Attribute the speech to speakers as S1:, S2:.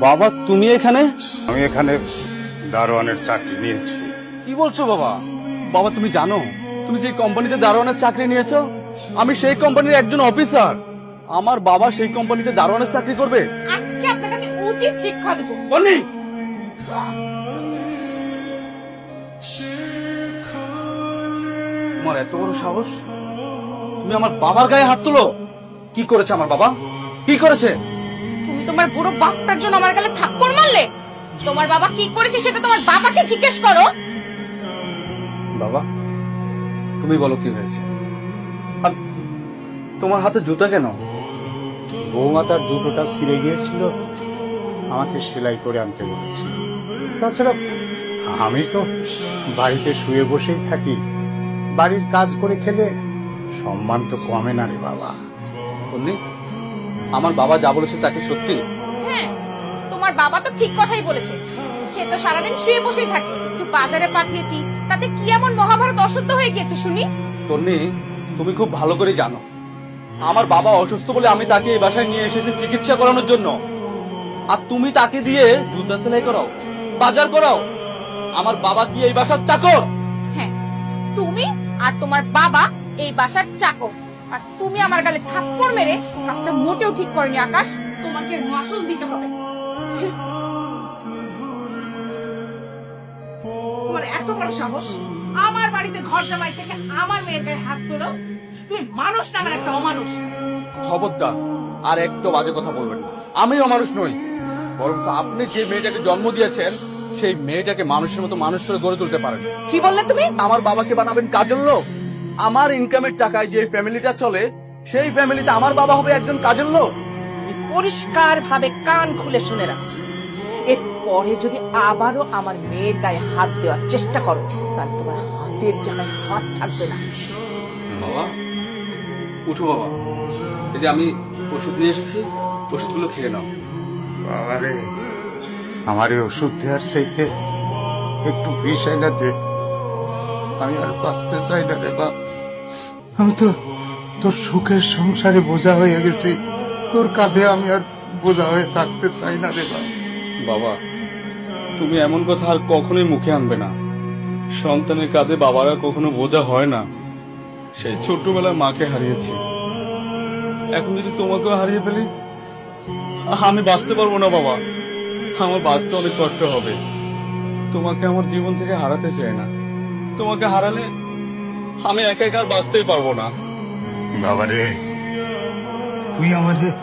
S1: বাবা তুমি এখানে?
S2: আমি এখানে দারোয়ানের চাকরি নিয়েছি।
S1: কি বলছো বাবা? বাবা তুমি জানো তুমি যে কোম্পানিতে দারোয়ানের চাকরি নিয়েছো, আমি সেই কোম্পানির একজন অফিসার। আমার বাবা সেই কোম্পানিতে দারোয়ানের চাকরি করবে?
S3: আজকে আপনাকে আমি উচিত শিক্ষা দেব।
S1: বন্নি, তোমার এত বড় সাহস, তুমি আমার বাবার গায়ে হাত তুলো? কি করেছে আমার বাবা, কি করেছে?
S3: তুমি তোমার বুড়ো বাপটার জন্য আমার গালে থাপ্পড় মারলে। তোমার বাবা কি করেছে সেটা তোমার বাবাকে জিজ্ঞেস করো।
S1: বাবা তুমি বলো কি হয়েছে? আর তোমার হাতে জুতা কেন?
S2: বৌমা তার জুতোটা ছিঁড়ে গিয়েছিল, আমাকে সেলাই করে আনতে বলেছিল। তাছাড়া আমি তো বাড়িতে শুয়ে বসেই থাকি, বাড়ির কাজ করে খেলে সম্মান তো কমে না রে বাবা।
S1: বন্নি, আমার বাবা যা বলেছে তাকে সত্যি?
S3: হ্যাঁ, তোমার বাবা তো ঠিক কথাই বলেছে। সে তো সারাদিন শুয়ে বসেই থাকে, একটু বাজারে পাঠিয়েছি, তাতে কি এমন মহাভারত অশুদ্ধ হয়ে গিয়েছে শুনি?
S1: তন্নি, তুমি খুব ভালো করে জানো আমার বাবা অসুস্থ বলে আমি তাকে এই বাসায় নিয়ে এসেছি চিকিৎসা করানোর জন্য। আর তুমি তাকে দিয়ে জুতা সেলাই করাও, বাজার করাও। আমার বাবা কি এই বাসার চাকর?
S3: হ্যাঁ, তুমি আর তোমার বাবা এই বাসার চাকর। আর তুমি আমার গালে থাপ্পড় মেরে কাজটা মোটেও ঠিক করনি আকাশ। তোমাকে মাসুল দিতে হবে।
S4: তোমার এত বড় সাহস, আমার বাড়িতে ঘর জামাই থেকে আমার মেয়ের গায়ে হাত তোলো? তুমি মানুষ না, আমার একটা অমানুষ।
S1: খবরদার আর একটু বাজে কথা বলবেন না। আমিও মানুষ নই, বরং আপনি যে মেয়েটাকে জন্ম দিয়েছেন সেই মেয়েটাকে মানুষের মতো মানুষ করে গড়ে তুলতে পারেন।
S4: কি বললে তুমি?
S1: আমার বাবাকে বানাবেন কাজের লোক? আমার ইনকামের টাকায় যে ফ্যামিলিটা চলে সেই ফ্যামিলিতে আমার বাবা হবে একজন কাজের লোক?
S4: পরিষ্কার ভাবে কান খুলে শুনে রাখ, এর পরে যদি আবারও আমার মেয়ের গায়ে হাত দেওয়ার চেষ্টা করো, তাহলে তোমার হাতের জায়গায় হাত থাকবে না।
S1: বাবা উঠো বাবা, এই যে আমি ওষুধ নিয়ে এসেছি, ওষুধগুলো খেয়ে নাও।
S2: বাবা রে, আমার এই ওষুধ দেওয়ার চাইতে একটু বিষ এনে দে, আমি আর বাঁচতে চাই না রে বাপ। আমি তো তোর সুখের সংসারে বোঝা হয়ে গেছি, তোর কাঁধে আমি আর বোঝা হয়ে থাকতে চাই না রে বাপ।
S1: বাবা তুমি এমন কথা আর কখনোই মুখে আনবে না। সন্তানের কাঁধে বাবারা কখনো বোঝা হয় না। সেই ছোট্টবেলায় মাকে হারিয়েছি, এখন যদি তোমাকেও হারিয়ে ফেলি আমি বাঁচতে পারবো না বাবা। আমার বাঁচতে অনেক কষ্ট হবে। তোমাকে আমার জীবন থেকে হারাতে চাই না। তোমাকে হারালে আমি একা একা আর বাঁচতেই পারবো না।
S2: বাবা রে, তুই আমাদের